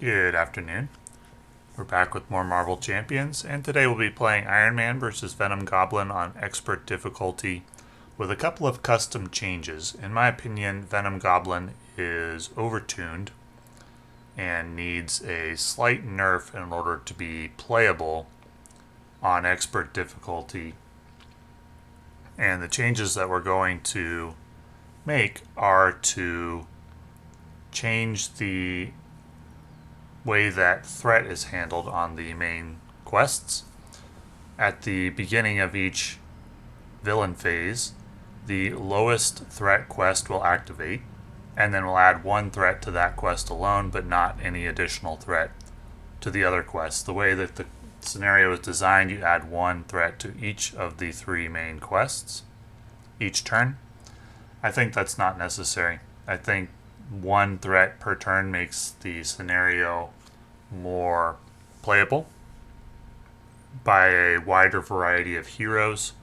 Good afternoon. We're back with more Marvel Champions, and today we'll be playing Iron Man versus Venom Goblin on Expert difficulty with a couple of custom changes. In my opinion, Venom Goblin is overtuned and needs a slight nerf in order to be playable on Expert difficulty. And the changes that we're going to make are to change the way that threat is handled on the main quests. At the beginning of each villain phase, the lowest threat quest will activate, and then we'll add one threat to that quest alone, but not any additional threat to the other quests. The way that the scenario is designed, you add one threat to each of the three main quests each turn. I think that's not necessary. I think one threat per turn makes the scenario more playable by a wider variety of heroes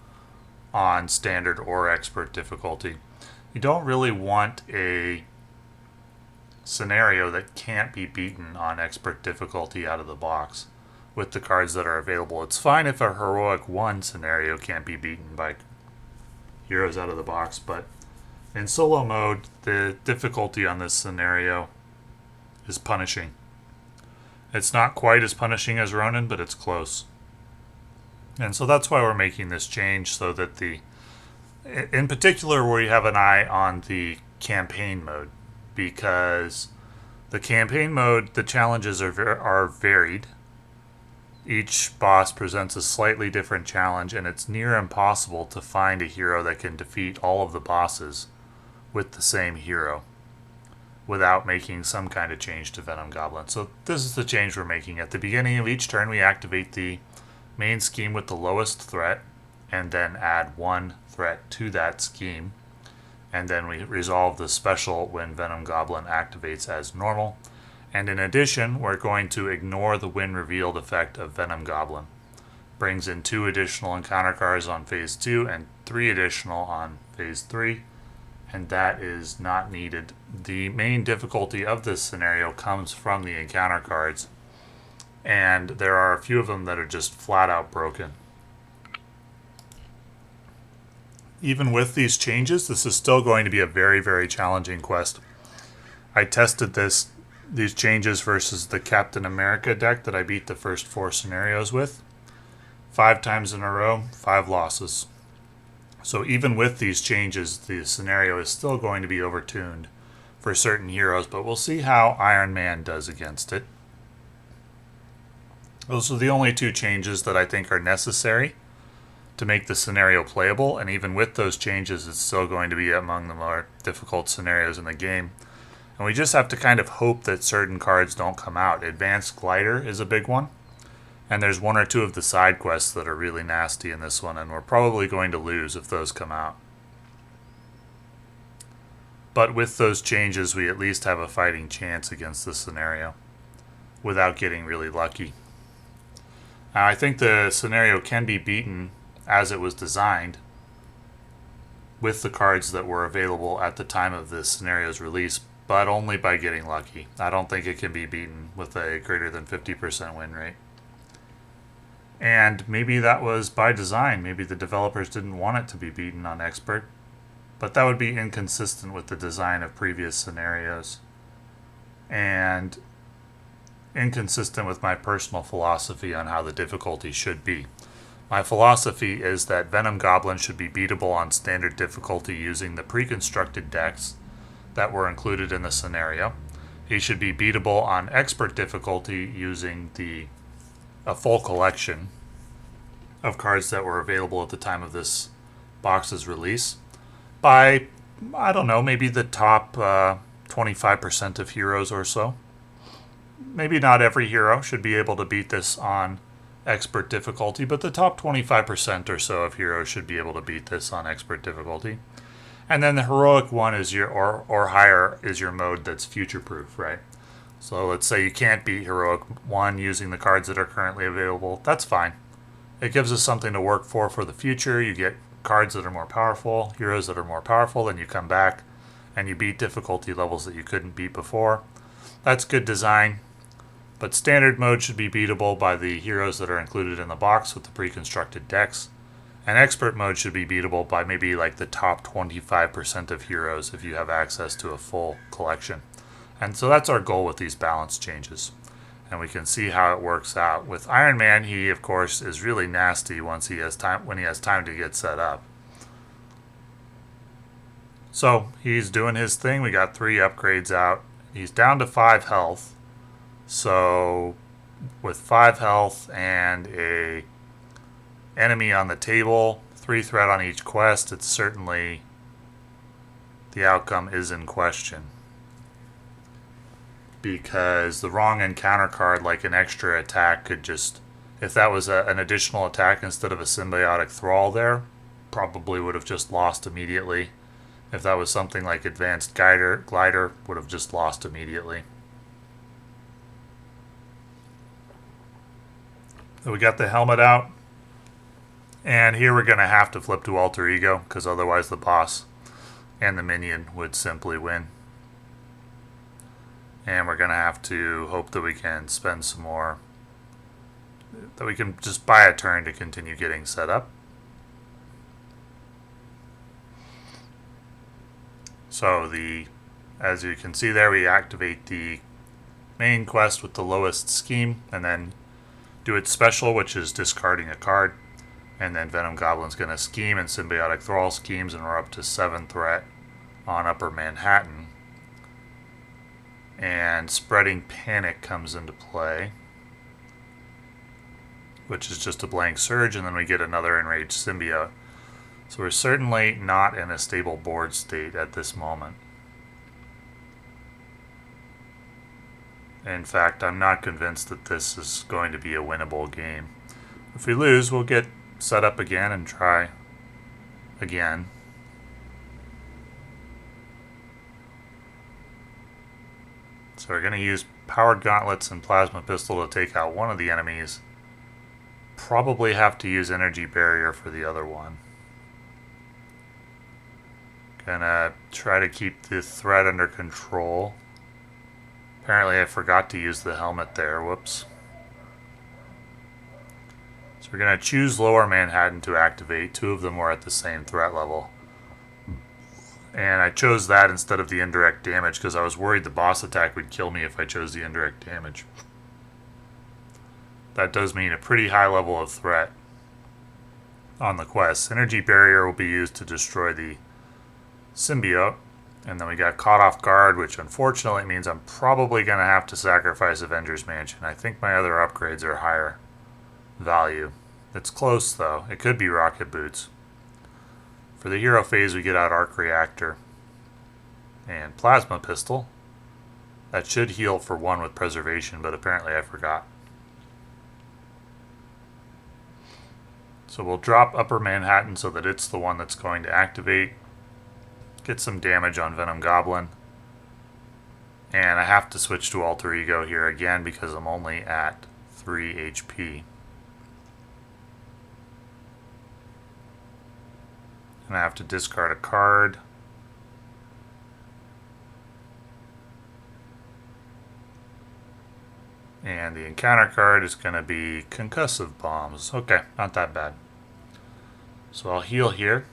on standard or expert difficulty. You don't really want a scenario that can't be beaten on expert difficulty out of the box with the cards that are available. It's fine if a heroic 1 scenario can't be beaten by heroes out of the box, but in solo mode, the difficulty on this scenario is punishing. It's not quite as punishing as Ronin, but it's close. And so that's why we're making this change, so that in particular, we have an eye on the campaign mode, because the campaign mode, the challenges are varied. Each boss presents a slightly different challenge, and it's near impossible to find a hero that can defeat all of the bosses with the same hero without making some kind of change to Venom Goblin. So this is the change we're making. At the beginning of each turn, we activate the main scheme with the lowest threat, and then add one threat to that scheme. And then we resolve the special when Venom Goblin activates as normal. And in addition, we're going to ignore the when revealed effect of Venom Goblin. Brings in 2 additional encounter cards on Phase 2 and 3 additional on Phase 3. And that is not needed. The main difficulty of this scenario comes from the encounter cards, and there are a few of them that are just flat out broken. Even with these changes, this is still going to be a very, very challenging quest. I tested these changes versus the Captain America deck that I beat the first 4 scenarios with. 5 times in a row, 5 losses. So even with these changes, the scenario is still going to be overtuned for certain heroes, but we'll see how Iron Man does against it. Those are the only 2 changes that I think are necessary to make the scenario playable, and even with those changes, it's still going to be among the more difficult scenarios in the game. And we just have to kind of hope that certain cards don't come out. Advanced Glider is a big one. And there's 1 or 2 of the side quests that are really nasty in this one, and we're probably going to lose if those come out. But with those changes, we at least have a fighting chance against this scenario without getting really lucky. Now, I think the scenario can be beaten as it was designed with the cards that were available at the time of this scenario's release, but only by getting lucky. I don't think it can be beaten with a greater than 50% win rate. And maybe that was by design. Maybe the developers didn't want it to be beaten on Expert, but that would be inconsistent with the design of previous scenarios and inconsistent with my personal philosophy on how the difficulty should be. My philosophy is that Venom Goblin should be beatable on standard difficulty using the pre-constructed decks that were included in the scenario. He should be beatable on Expert difficulty using a full collection of cards that were available at the time of this box's release by, I don't know, maybe the top 25% of heroes or so. Maybe not every hero should be able to beat this on Expert difficulty, but the top 25% or so of heroes should be able to beat this on Expert difficulty. And then the heroic 1 is or higher is your mode that's future proof, right? So let's say you can't beat Heroic 1 using the cards that are currently available. That's fine. It gives us something to work for the future. You get cards that are more powerful, heroes that are more powerful, then you come back and you beat difficulty levels that you couldn't beat before. That's good design. But standard mode should be beatable by the heroes that are included in the box with the pre-constructed decks. And expert mode should be beatable by maybe like the top 25% of heroes if you have access to a full collection. And so that's our goal with these balance changes. And we can see how it works out. With Iron Man, he of course is really nasty once he has time when he has time to get set up. So he's doing his thing. We got 3 upgrades out. He's down to 5 health. So with 5 health and a enemy on the table, 3 threat on each quest, it's certainly the outcome is in question. Because the wrong encounter card, like an extra attack, could just, if that was an additional attack instead of a symbiotic thrall there, probably would have just lost immediately. If that was something like advanced glider would have just lost immediately. So we got the helmet out. And here we're going to have to flip to alter ego, because otherwise the boss and the minion would simply win. And we're going to have to hope that we can spend some more, that we can just buy a turn to continue getting set up. So as you can see there, we activate the main quest with the lowest scheme, and then do its special, which is discarding a card. And then Venom Goblin's going to scheme and Symbiotic Thrall schemes, and we're up to 7 threat on Upper Manhattan. And Spreading Panic comes into play, which is just a blank surge, and then we get another Enraged Symbiote. So we're certainly not in a stable board state at this moment. In fact, I'm not convinced that this is going to be a winnable game. If we lose, we'll get set up again and try again. So we're going to use Powered Gauntlets and Plasma Pistol to take out one of the enemies. Probably have to use Energy Barrier for the other one. Gonna try to keep the threat under control. Apparently I forgot to use the helmet there. Whoops. So we're going to choose Lower Manhattan to activate. 2 of them were at the same threat level. And I chose that instead of the indirect damage because I was worried the boss attack would kill me if I chose the indirect damage. That does mean a pretty high level of threat on the quest. Energy Barrier will be used to destroy the symbiote. And then we got Caught Off Guard, which unfortunately means I'm probably going to have to sacrifice Avengers Mansion. I think my other upgrades are higher value. It's close though. It could be Rocket Boots. For the hero phase, we get out Arc Reactor and Plasma Pistol. That should heal for 1 with Preservation, but apparently I forgot. So we'll drop Upper Manhattan so that it's the one that's going to activate. Get some damage on Venom Goblin. And I have to switch to Alter Ego here again because I'm only at 3 HP. And I have to discard a card. And the encounter card is going to be Concussive Bombs. Okay, not that bad. So I'll heal here.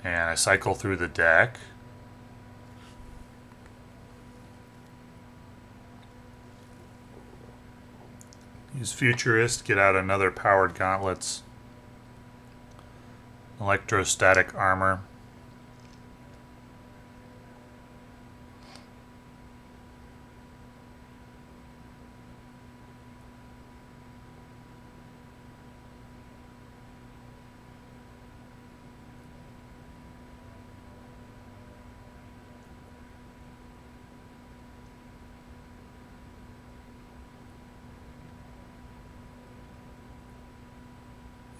And I cycle through the deck. Use Futurist, get out another Powered Gauntlets. Electrostatic Armor.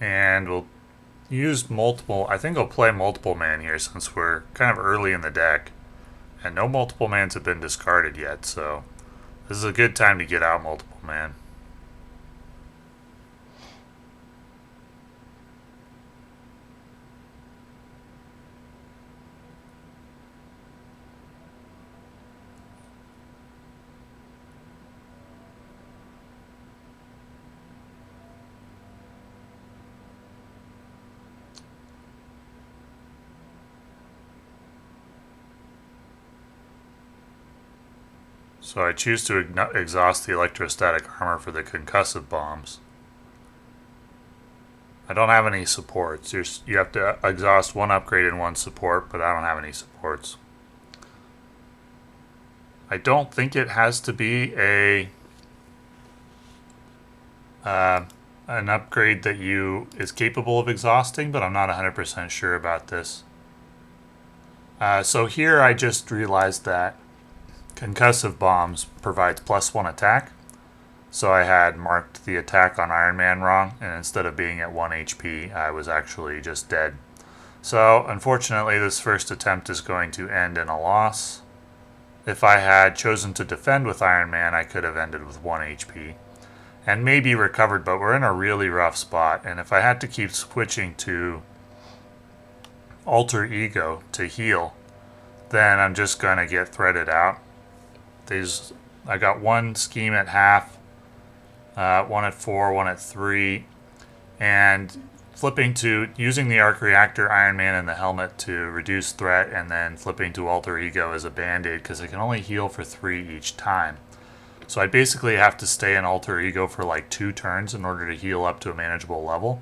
And we'll use multiple, I think I'll play multiple man here since we're kind of early in the deck. And no multiple mans have been discarded yet, so this is a good time to get out multiple man. So I choose to exhaust the electrostatic armor for the concussive bombs. I don't have any supports. You have to exhaust one upgrade and one support, but I don't have any supports. I don't think it has to be an upgrade that is capable of exhausting, but I'm not 100% sure about this. So here I just realized that concussive bombs provides +1 attack. So I had marked the attack on Iron Man wrong, and instead of being at 1 HP, I was actually just dead. So unfortunately, this first attempt is going to end in a loss. If I had chosen to defend with Iron Man, I could have ended with 1 HP and maybe recovered, but we're in a really rough spot. And if I had to keep switching to Alter Ego to heal, then I'm just going to get threaded out. I got one scheme at half, one at 4, one at 3, and flipping to using the arc reactor, Iron Man, and the helmet to reduce threat, and then flipping to Alter Ego as a band-aid because I can only heal for 3 each time. So I basically have to stay in Alter Ego for like 2 turns in order to heal up to a manageable level.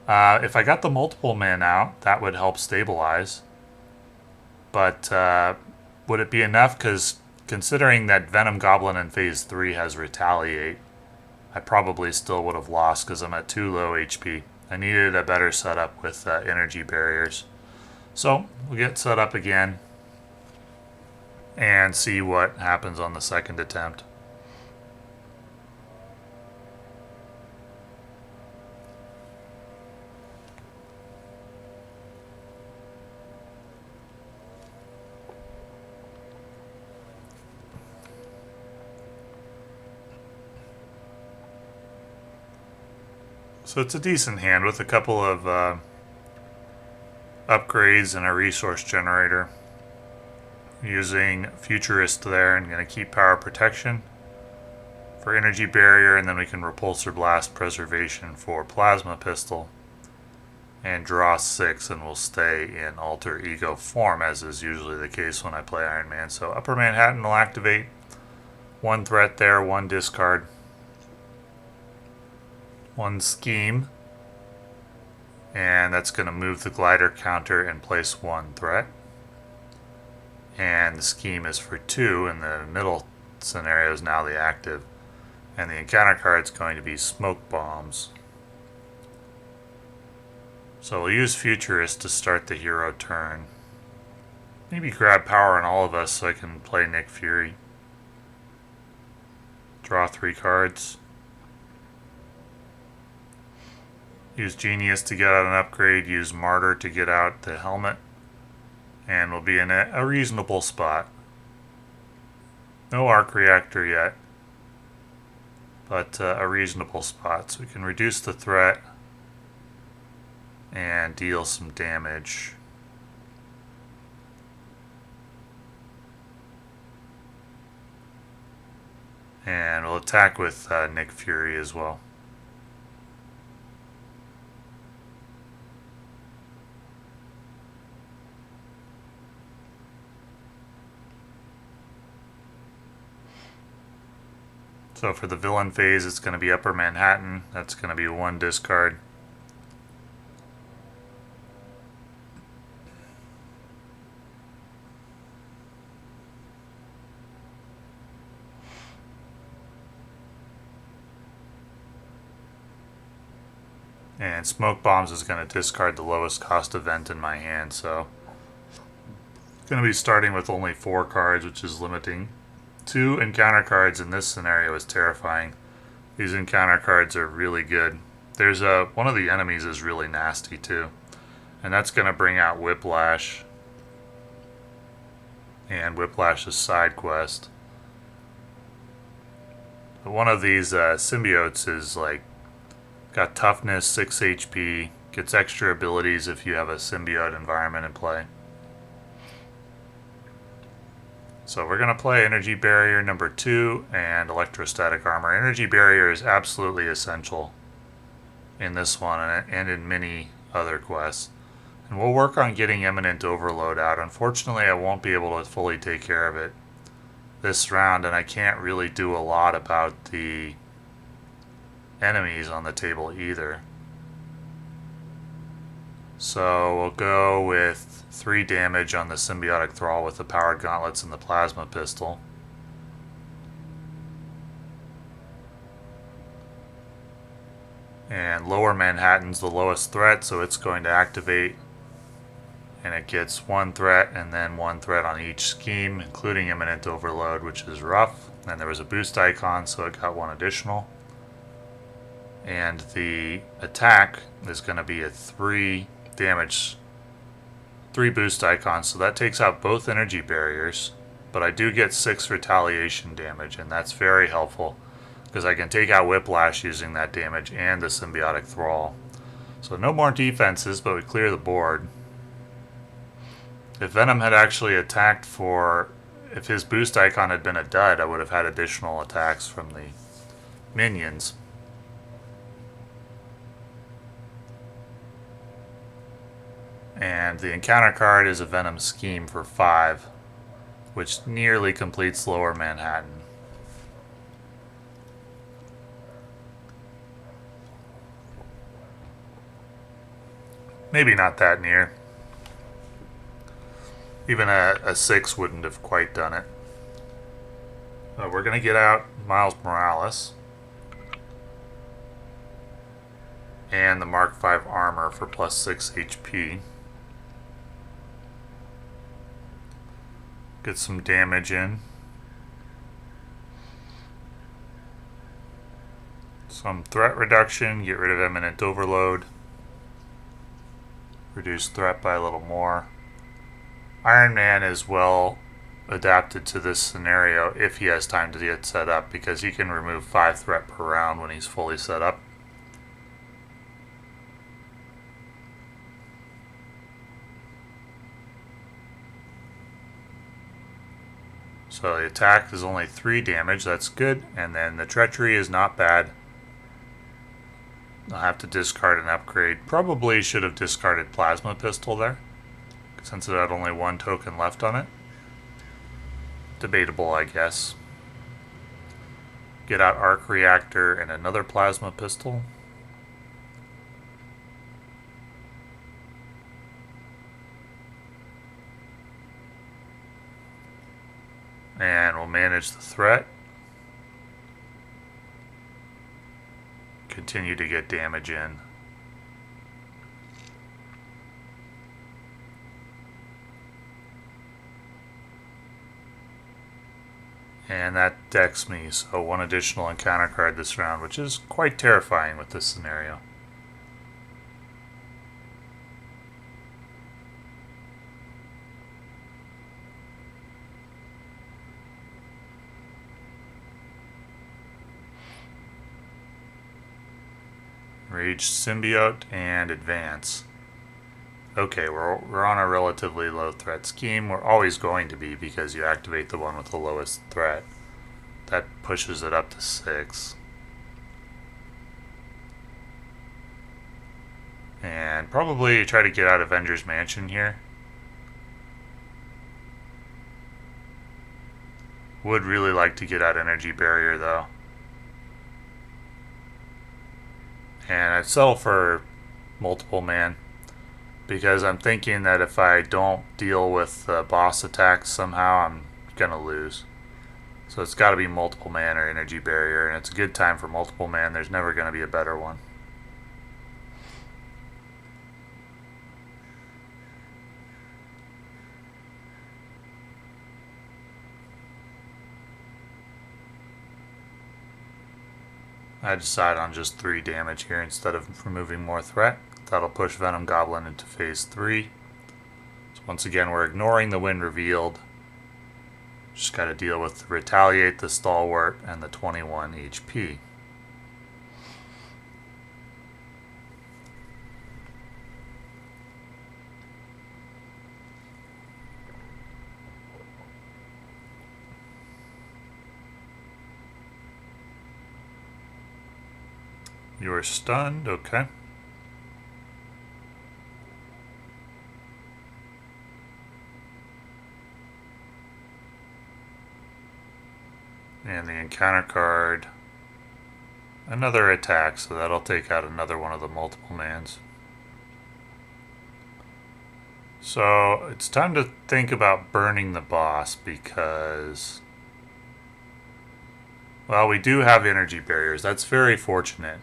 If I got the multiple man out, that would help stabilize. But would it be enough? Because considering that Venom Goblin in Phase 3 has Retaliate, I probably still would have lost because I'm at too low HP. I needed a better setup with energy barriers. So we'll get set up again and see what happens on the second attempt. So it's a decent hand with a couple of upgrades and a resource generator. Using Futurist there and going to keep power protection for energy barrier, and then we can repulsor blast preservation for plasma pistol and draw 6, and we'll stay in Alter Ego form, as is usually the case when I play Iron Man. So Upper Manhattan will activate, 1 threat there, 1 discard, 1 scheme, and that's going to move the glider counter and place 1 threat. And the scheme is for 2, and the middle scenario is now the active. And the encounter card is going to be smoke bombs. So we'll use Futurist to start the hero turn. Maybe grab power on all of us so I can play Nick Fury. Draw 3 cards. Use Genius to get out an upgrade. Use Martyr to get out the helmet. And we'll be in a reasonable spot. No arc reactor yet, but a reasonable spot. So we can reduce the threat and deal some damage. And we'll attack with Nick Fury as well. So for the villain phase, it's going to be Upper Manhattan. That's going to be 1 discard. And Smoke Bombs is going to discard the lowest cost event in my hand, so going to be starting with only 4 cards, which is limiting. 2 encounter cards in this scenario is terrifying. These encounter cards are really good. There's one of the enemies is really nasty too, and that's going to bring out Whiplash and Whiplash's side quest. But one of these symbiotes is like got toughness, 6 HP, gets extra abilities if you have a symbiote environment in play. So we're going to play Energy Barrier number 2 and Electrostatic Armor. Energy Barrier is absolutely essential in this one and in many other quests. And we'll work on getting Imminent Overload out. Unfortunately, I won't be able to fully take care of it this round, and I can't really do a lot about the enemies on the table either. So we'll go with 3 damage on the symbiotic thrall with the powered gauntlets and the plasma pistol. And Lower Manhattan's the lowest threat, so it's going to activate. And it gets 1 threat and then 1 threat on each scheme, including imminent overload, which is rough. And there was a boost icon, so it got 1 additional. And the attack is going to be a 3 damage, 3 boost icons, so that takes out both energy barriers. But I do get 6 retaliation damage, and that's very helpful because I can take out Whiplash using that damage and the symbiotic thrall. So no more defenses, but we clear the board. If Venom had actually attacked if his boost icon had been a dud, I would have had additional attacks from the minions. And the encounter card is a Venom Scheme for 5, which nearly completes Lower Manhattan. Maybe not that near. Even a 6 wouldn't have quite done it. We're going to get out Miles Morales and the Mark V armor for plus 6 HP. Get some damage in. Some threat reduction, get rid of imminent overload. Reduce threat by a little more. Iron Man is well adapted to this scenario if he has time to get set up, because he can remove 5 threat per round when he's fully set up. So the attack is only 3 damage, that's good, and then the treachery is not bad. I'll have to discard an upgrade. Probably should have discarded plasma pistol there, since it had only 1 token left on it. Debatable, I guess. Get out arc reactor and another plasma pistol. And we'll manage the threat. Continue to get damage in. And that decks me, so 1 additional encounter card this round, which is quite terrifying with this scenario. Rage Symbiote and Advance. Okay, we're on a relatively low threat scheme. We're always going to be, because you activate the one with the lowest threat. That pushes it up to 6. And probably try to get out Avengers Mansion here. Would really like to get out Energy Barrier though. And I'd settle for multiple man, because I'm thinking that if I don't deal with the boss attacks somehow, I'm gonna lose. So it's got to be multiple man or energy barrier, and it's a good time for multiple man. There's never going to be a better one. I decide on just 3 damage here instead of removing more threat. That'll push Venom Goblin into phase 3. So once again, we're ignoring the win revealed. Just got to deal with the Retaliate, the Stalwart, and the 21 HP. You are stunned, okay. And the encounter card, another attack, so that'll take out another one of the multiple mans. So it's time to think about burning the boss because, well, we do have energy barriers. That's very fortunate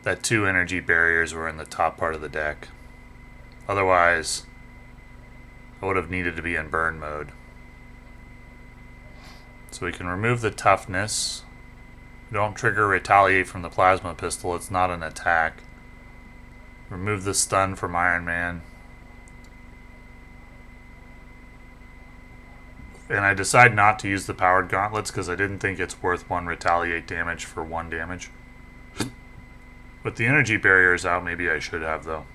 that 2 energy barriers were in the top part of the deck. Otherwise, I would have needed to be in burn mode. So we can remove the toughness. Don't trigger retaliate from the plasma pistol. It's not an attack. Remove the stun from Iron Man. And I decide not to use the powered gauntlets because I didn't think it's worth 1 retaliate damage for 1 damage. With the energy barriers out, maybe I should have, though.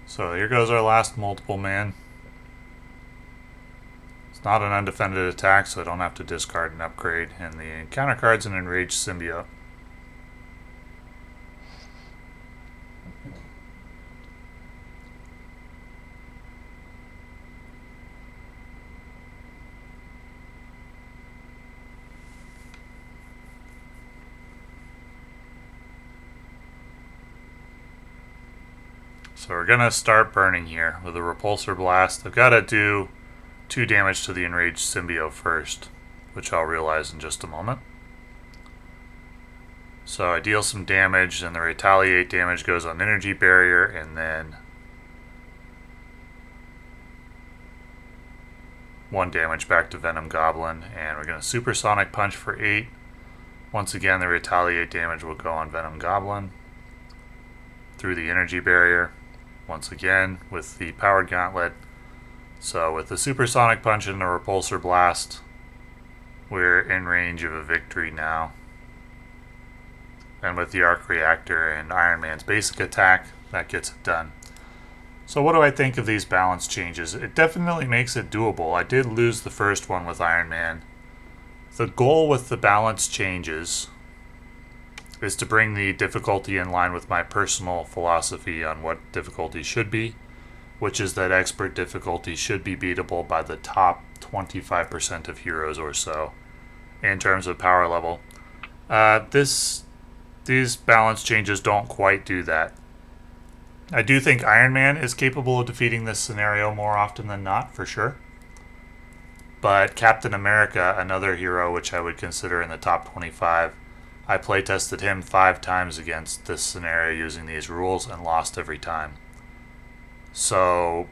So here goes our last multiple man. It's not an undefended attack, so I don't have to discard an upgrade. And the encounter card's an enraged symbiote. So we're going to start burning here with a repulsor blast. I've got to do 2 damage to the enraged symbiote first, which I'll realize in just a moment. So I deal some damage, and the retaliate damage goes on energy barrier, and then 1 damage back to Venom Goblin, and we're going to supersonic punch for 8. Once again, the retaliate damage will go on Venom Goblin through the energy barrier. Once again with the powered gauntlet. So with the supersonic punch and the repulsor blast, we're in range of a victory now. And with the arc reactor and Iron Man's basic attack, that gets it done. So what do I think of these balance changes? It definitely makes it doable. I did lose the first one with Iron Man. The goal with the balance changes is to bring the difficulty in line with my personal philosophy on what difficulty should be, which is that expert difficulty should be beatable by the top 25% of heroes or so in terms of power level. These balance changes don't quite do that. I do think Iron Man is capable of defeating this scenario more often than not, for sure. But Captain America, another hero which I would consider in the top 25, I playtested him 5 times against this scenario using these rules and lost every time. So,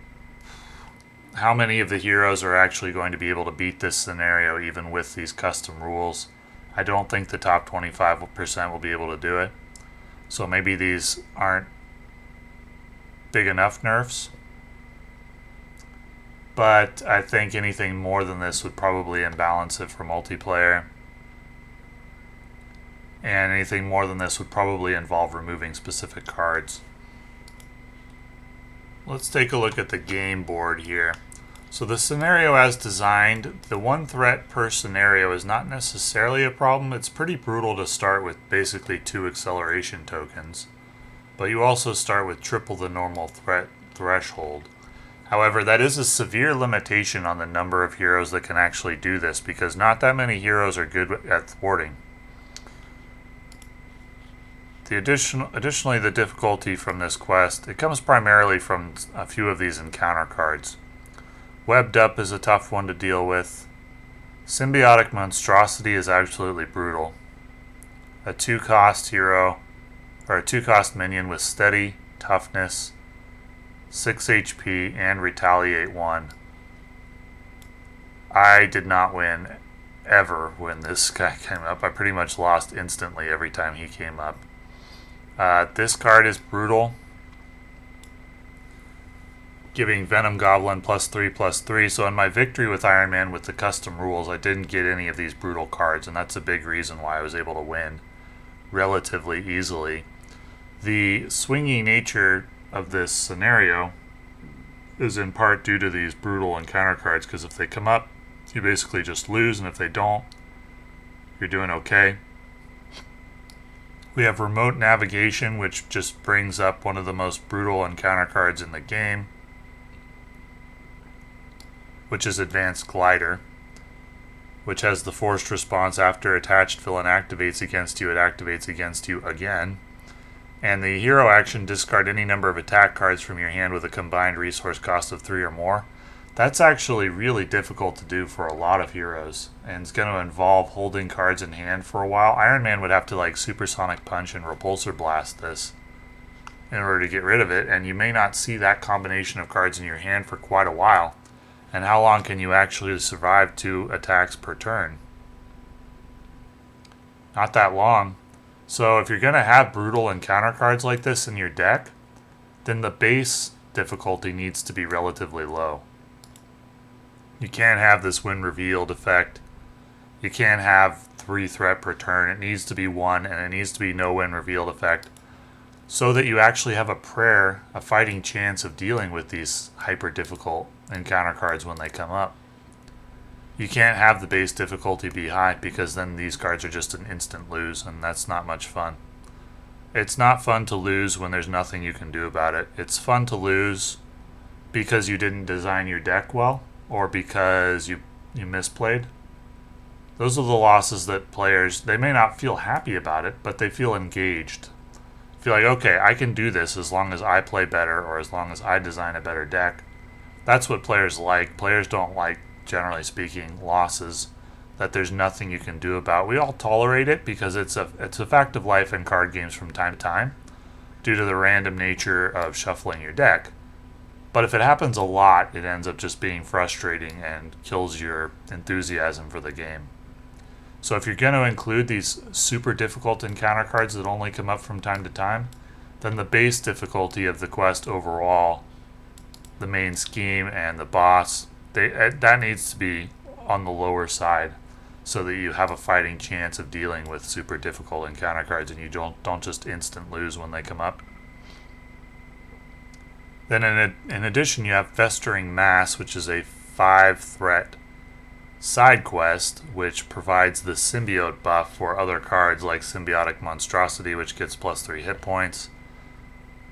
how many of the heroes are actually going to be able to beat this scenario even with these custom rules? I don't think the top 25% will be able to do it. So maybe these aren't big enough nerfs. But I think anything more than this would probably imbalance it for multiplayer. And anything more than this would probably involve removing specific cards. Let's take a look at the game board here. So the scenario as designed, the 1 threat per scenario is not necessarily a problem. It's pretty brutal to start with basically 2 acceleration tokens. But you also start with triple the normal threat threshold. However, that is a severe limitation on the number of heroes that can actually do this, because not that many heroes are good at thwarting. Additionally, the difficulty from this quest, it comes primarily from a few of these encounter cards. Webbed Up is a tough one to deal with. Symbiotic Monstrosity is absolutely brutal. A 2-cost hero, or a 2-cost minion with steady, toughness, 6 HP, and retaliate 1. I did not win ever when this guy came up. I pretty much lost instantly every time he came up. This card is brutal, giving Venom Goblin +3/+3. So in my victory with Iron Man with the custom rules, I didn't get any of these brutal cards, and that's a big reason why I was able to win relatively easily. The swingy nature of this scenario is in part due to these brutal encounter cards, because if they come up, you basically just lose, and if they don't, you're doing okay. We have remote navigation, which just brings up one of the most brutal encounter cards in the game. which is Advanced Glider, which has the forced response after attached villain activates against you, it activates against you again. And the hero action, discard any number of attack cards from your hand with a combined resource cost of 3 or more. That's actually really difficult to do for a lot of heroes, and it's going to involve holding cards in hand for a while. Iron Man would have to like Supersonic Punch and Repulsor Blast this in order to get rid of it, and you may not see that combination of cards in your hand for quite a while. And how long can you actually survive 2 attacks per turn? Not that long. So if you're going to have brutal encounter cards like this in your deck, then the base difficulty needs to be relatively low. You can't have this when revealed effect. You can't have 3 threat per turn. It needs to be 1, and it needs to be no when revealed effect, so that you actually have a fighting chance of dealing with these hyper difficult encounter cards when they come up. You can't have the base difficulty be high, because then these cards are just an instant lose, and that's not much fun. It's not fun to lose when there's nothing you can do about it. It's fun to lose because you didn't design your deck well, or because you misplayed. Those are the losses that players, they may not feel happy about it, but they feel engaged. Feel like, okay, I can do this as long as I play better, or as long as I design a better deck. That's what players like. Players don't like, generally speaking, losses that there's nothing you can do about. We all tolerate it because it's a fact of life in card games from time to time, due to the random nature of shuffling your deck. But if it happens a lot, it ends up just being frustrating and kills your enthusiasm for the game. So if you're going to include these super difficult encounter cards that only come up from time to time, then the base difficulty of the quest overall, the main scheme and the boss, that needs to be on the lower side, so that you have a fighting chance of dealing with super difficult encounter cards and you don't just instant lose when they come up. Then in addition, you have Festering Mass, which is a 5-threat side quest, which provides the symbiote buff for other cards like Symbiotic Monstrosity, which gets +3 hit points.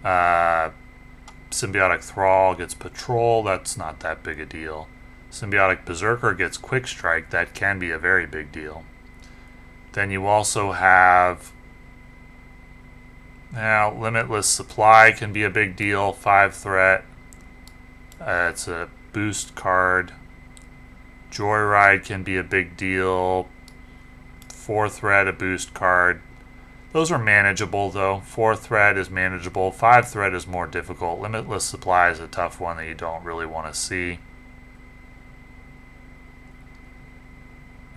Symbiotic Thrall gets Patrol, that's not that big a deal. Symbiotic Berserker gets Quick Strike, that can be a very big deal. Then you also have Limitless Supply can be a big deal, 5-threat. It's a boost card. Joyride can be a big deal. 4-threat, a boost card. Those are manageable though. 4-threat is manageable. 5-threat is more difficult. Limitless Supply is a tough one that you don't really want to see.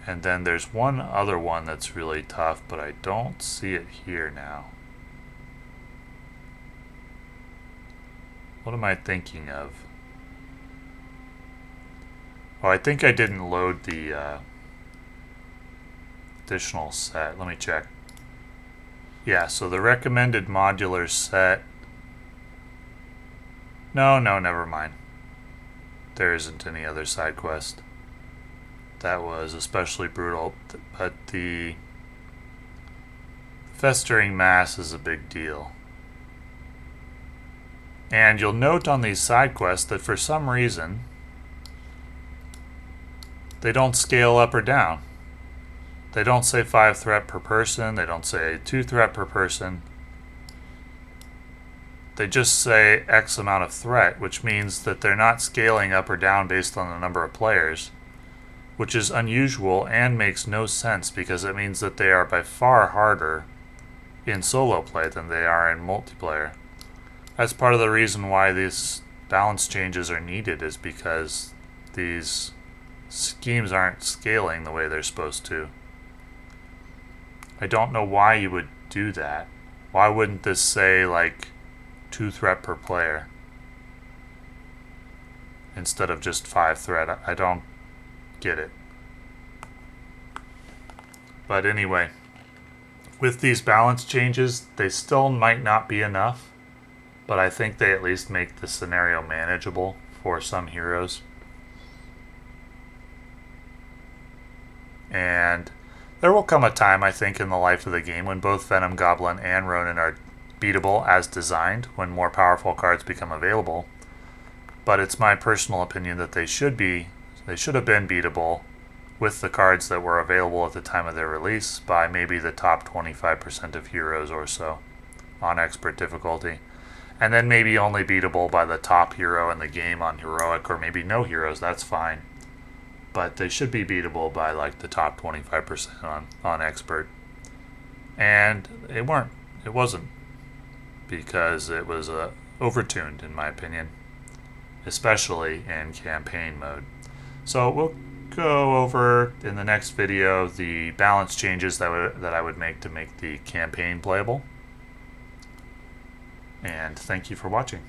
And then there's one other one that's really tough, but I don't see it here now. What am I thinking of? Oh, I think I didn't load the additional set. Let me check. Yeah, so the recommended modular set. No, never mind. There isn't any other side quest. That was especially brutal, but the Festering Mass is a big deal. And you'll note on these side quests that for some reason they don't scale up or down. They don't say 5-threat per person. They don't say 2-threat per person. They just say X amount of threat, which means that they're not scaling up or down based on the number of players, which is unusual and makes no sense because it means that they are by far harder in solo play than they are in multiplayer. That's part of the reason why these balance changes are needed, is because these schemes aren't scaling the way they're supposed to. I don't know why you would do that. Why wouldn't this say like 2-threat per player instead of just 5-threat? I don't get it. But anyway, with these balance changes, they still might not be enough, but I think they at least make the scenario manageable for some heroes. And there will come a time, I think, in the life of the game when both Venom Goblin and Ronin are beatable as designed when more powerful cards become available. But it's my personal opinion that they should be They should have been beatable with the cards that were available at the time of their release by maybe the top 25% of heroes or so on expert difficulty. And then maybe only beatable by the top hero in the game on heroic, or maybe no heroes, that's fine. But they should be beatable by like the top 25% on expert. And it wasn't, because it was overtuned in my opinion, especially in campaign mode. So we'll go over in the next video the balance changes that I would make to make the campaign playable. And thank you for watching.